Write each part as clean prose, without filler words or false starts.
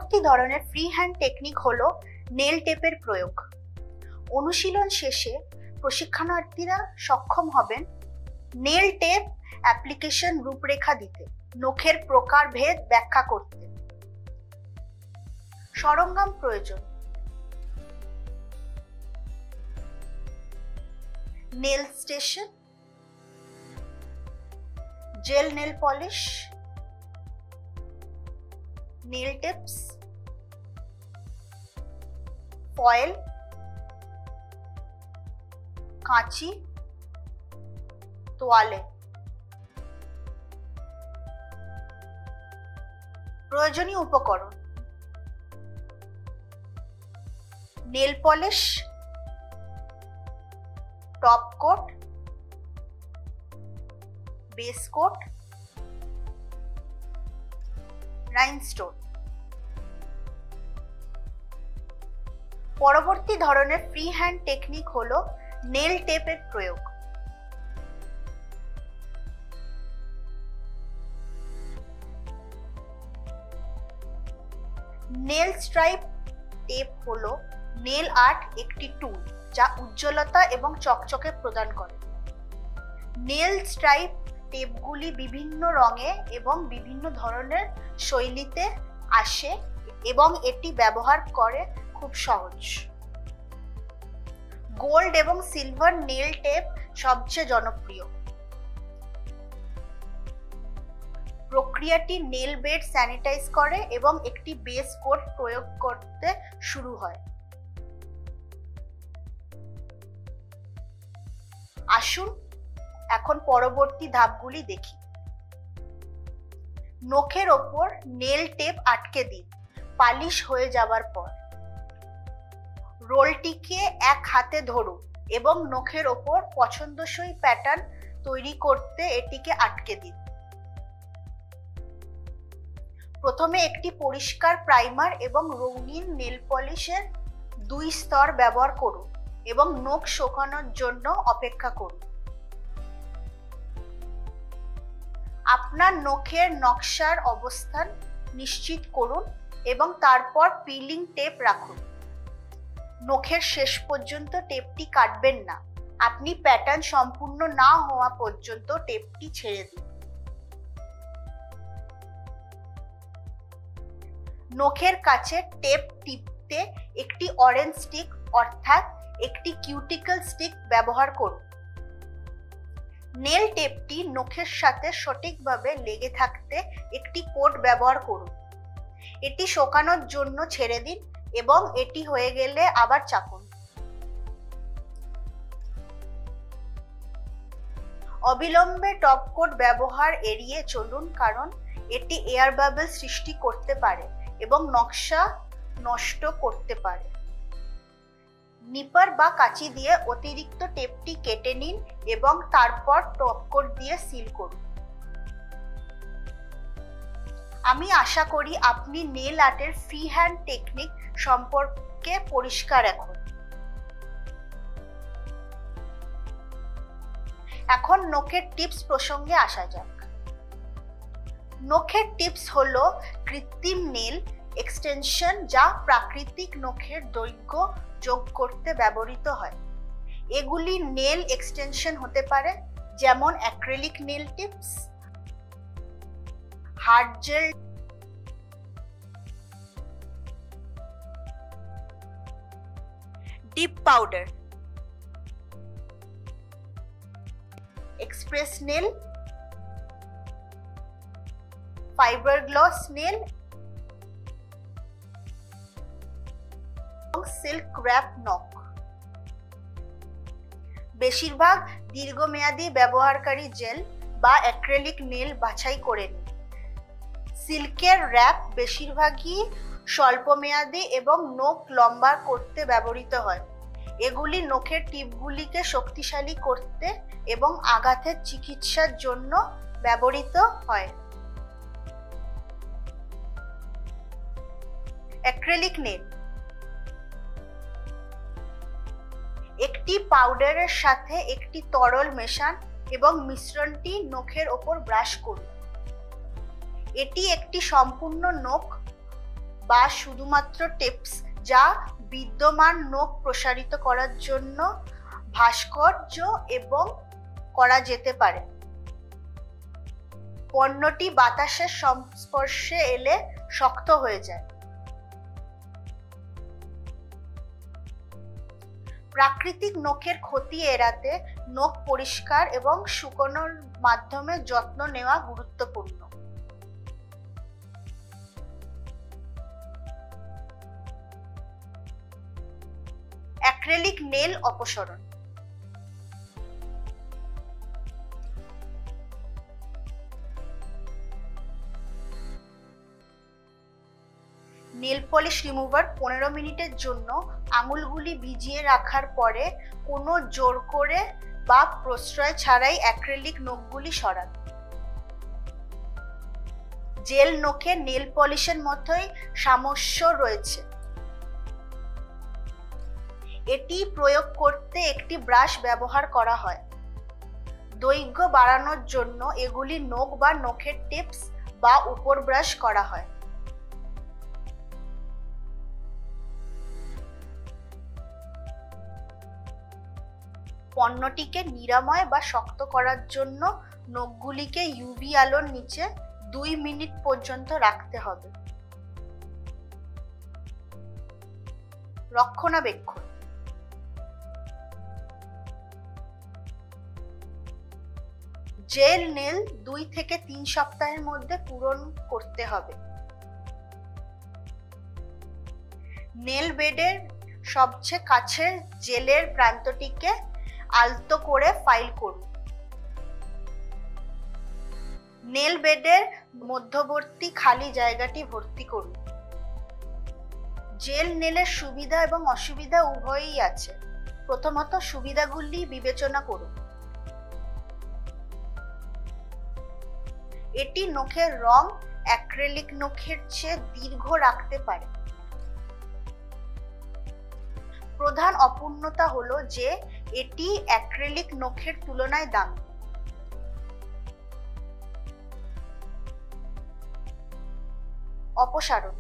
পরবর্তী ধরনের free hand technique হলো নেল টেপের প্রয়োগ। অনুশীলন শেষে প্রশিক্ষণার্থীরা সক্ষম হবেন নেল টেপ অ্যাপ্লিকেশন রূপরেখা দিতে, নখের প্রকারভেদ ব্যাখ্যা করতে। সরঞ্জাম প্রয়োজন: nail station, gel nail polish, nail tips, foil, কাঁচি, তোয়ালে। প্রয়োজনীয় উপকরণ: nail polish, top coat, base coat, rhinestone. পরবর্তী ধরনের ফ্রি হ্যান্ড টেকনিক হলো নেল টেপের প্রয়োগ। নেল স্ট্রাইপ টেপ হলো নেল আর্ট একটি টুল যা উজ্জ্বলতা এবং চকচকে প্রদান করে। নেল স্ট্রাইপ টেপগুলি বিভিন্ন রঙে এবং বিভিন্ন ধরনের শৈলীতে আসে এবং এটি ব্যবহার করে খুব সহজ। গোল্ড এবং সিলভার নেল টেপ সবচেয়ে জনপ্রিয়। প্রক্রিয়াটি নেল বেড স্যানিটাইজ করে এবং একটি বেস কোট প্রয়োগ করতে শুরু হয়। আসুন এখন পরবর্তী ধাপগুলি দেখি। নখের ওপর নেল টেপ আটকে দিন পালিশ হয়ে যাবার পর। রোলটিকে এক হাতে ধরুন এবং নখের ওপর পছন্দসই প্যাটার্ন তৈরি করতে এটিকে আটকে দিন। প্রথমে একটি পরিষ্কার প্রাইমার এবং রঙিন নেল পলিশের 2 স্তর ব্যবহার করুন এবং নখ শুকানোর জন্য অপেক্ষা করুন। আপনার নখের নকশার অবস্থান নিশ্চিত করুন এবং তারপর পিলিং টেপ রাখুন। নখের শেষ পর্যন্ত টেপটি কাটবেন না। আপনি প্যাটার্ন সম্পূর্ণ না হওয়া পর্যন্ত টেপটি ছেড়ে দিন। নখের কাছে টেপ টিপতে একটি অরেঞ্জ স্টিক অর্থাৎ একটি কিউটিকল স্টিক ব্যবহার করুন। নেল টেপটি নখের সাথে সঠিকভাবে লেগে থাকতে একটি কোট ব্যবহার করুন। এটি শুকানোর জন্য ছেড়ে দিন এবং এটি হয়ে গেলে আবার চাপুন। অবিলম্বে টপ কোট ব্যবহার এড়িয়ে চলুন কারণ এটি এয়ার বাবল সৃষ্টি করতে পারে এবং নকশা নষ্ট করতে পারে। নিপার বা কাঁচি দিয়ে অতিরিক্ত টেপটি কেটে নিন এবং তারপর টপ কোট দিয়ে সিল করুন। আমি আশা করি আপনি নেল আর্টের ফ্রি হ্যান্ড টেকনিক সম্পর্কে পরিষ্কার এখন। এখন নখের টিপস প্রসঙ্গে আসা যাক। নখের টিপস হলো কৃত্রিম নেল এক্সটেনশন যা প্রাকৃতিক নখের দৈর্ঘ্য যোগ করতে ব্যবহৃত হয়। এগুলি নেল এক্সটেনশন হতে পারে যেমন acrylic nail tips, hard gel, dip powder, express nail, fibre gloss nail এবং সিল্ক র্যাপ নখ। বেশিরভাগ দীর্ঘমেয়াদী ব্যবহারকারী জেল বা অ্যাক্রিলিক নেল বাছাই করে নিন। সিল্কের র্যাপ বেশিরভাগই স্বল্পমেয়াদী এবং নখ লম্বা করতে ব্যবহৃত হয়। এগুলি নখের টিপগুলিকে শক্তিশালী করতে এবং আঘাতের চিকিৎসার জন্য ব্যবহৃত হয়। অ্যাক্রিলিক নেল একটি পাউডারের সাথে একটি তরল মেশান এবং মিশ্রণটি নখের ওপর ব্রাশ করুন। এটি একটি সম্পূর্ণ নখ বা শুধুমাত্র টিপস, যা বিদ্যমান নখ প্রসারিত করার জন্য ভাস্কর্য এবং করা যেতে পারে। পণ্যটি বাতাসের সংস্পর্শে এলে শক্ত হয়ে যায়। প্রাকৃতিক নখের ক্ষতি এড়াতে নখ পরিষ্কার এবং শুকানোর মাধ্যমে যত্ন নেওয়া গুরুত্বপূর্ণ। অ্যাক্রিলিক নেল অপসারণ। নেল পলিশ রিমুভার 15 মিনিটের জন্য আঙুলগুলি ভিজিয়ে রাখার পরে কোনো জোর করে বা প্রশ্রয় ছাড়াই অ্যাক্রিলিক নখগুলি সরান। জেল নখে নেল পলিশের মতোই সামঞ্জস্য রয়েছে। এটি প্রয়োগ করতে একটি ব্রাশ ব্যবহার করা হয়। দৈর্ঘ্য বাড়ানোর জন্য এগুলি নখ বা নখের টিপস বা উপর ব্রাশ করা হয়। পণ্যটিকে নিরাময় বা শক্ত করার জন্য নখগুলিকে ইউভি আলোর নিচে 2 মিনিট পর্যন্ত রাখতে হবে। রক্ষণাবেক্ষণ। জেল নেল 2 থেকে 3 সপ্তাহের মধ্যে পূরণ করতে হবে। নেল বেডের সবচেয়ে কাছের জেলের প্রান্তটিকে আলতো করে ফাইল করুন। নেল বেডের মধ্যবর্তী খালি জায়গাটি ভর্তি করুন। জেল নেলের সুবিধা এবং অসুবিধা উভয়ই আছে। প্রথমত সুবিধাগুলি বিবেচনা করুন। এটি নখের রং অ্যাক্রিলিক নখের চেয়ে দীর্ঘ রাখতে পারে। প্রধান অপূর্ণতা হলো যে এটি অ্যাক্রিলিক নখের তুলনায় দামি। অপসারণ।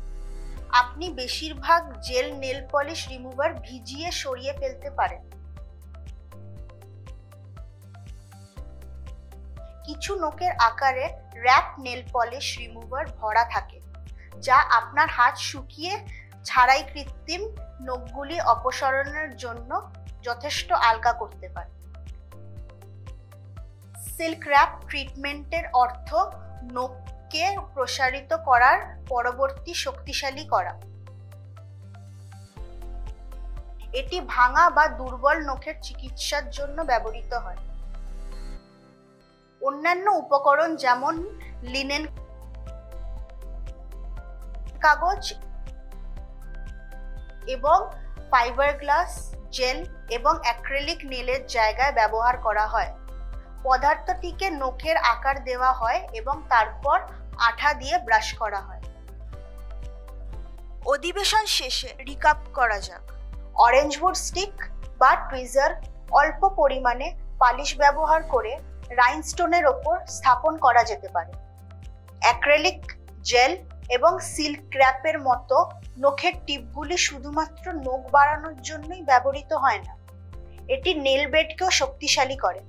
আপনি বেশিরভাগ জেল নেল পলিশ রিমুভার ভিজিয়ে সরিয়ে ফেলতে পারেন। কিছু নখের আকারে র্যাপ নেল পলিশ রিমুভার ভরা থাকে, যা আপনার হাত শুকিয়ে ছাড়াই কৃত্রিম নখগুলি অপসারণের জন্য যথেষ্ট আলগা করতে পারে। সিল্ক র্যাপ ট্রিটমেন্টের অর্থ নখকে প্রসারিত করার পরবর্তী শক্তিশালী করা। এটি ভাঙা বা দুর্বল নখের চিকিৎসার জন্য ব্যবহৃত হয়। অন্যান্য উপকরণ যেমন লিনেন কাগজ এবং ফাইবারগ্লাস জেল এবং অ্যাক্রিলিক নেলের জায়গায় ব্যবহার করা হয়। পদার্থটিকে নখের আকার দেওয়া হয় এবং তারপর আঠা দিয়ে ব্রাশ করা হয়। অধিবেশন শেষে রিক্যাপ করা যাক। অরেঞ্জ উড স্টিক বা টুইজার অল্প পরিমাণে পালিশ ব্যবহার করে রাইনস্টোনের ওপর স্থাপন করা যেতে পারে। অ্যাক্রিলিক জেল এবং সিল্ক র্যাপের মতো নখের টিপগুলি শুধুমাত্র নখ বাড়ানোর জন্যই ব্যবহৃত হয় না, এটি নেল বেডকেও শক্তিশালী করে।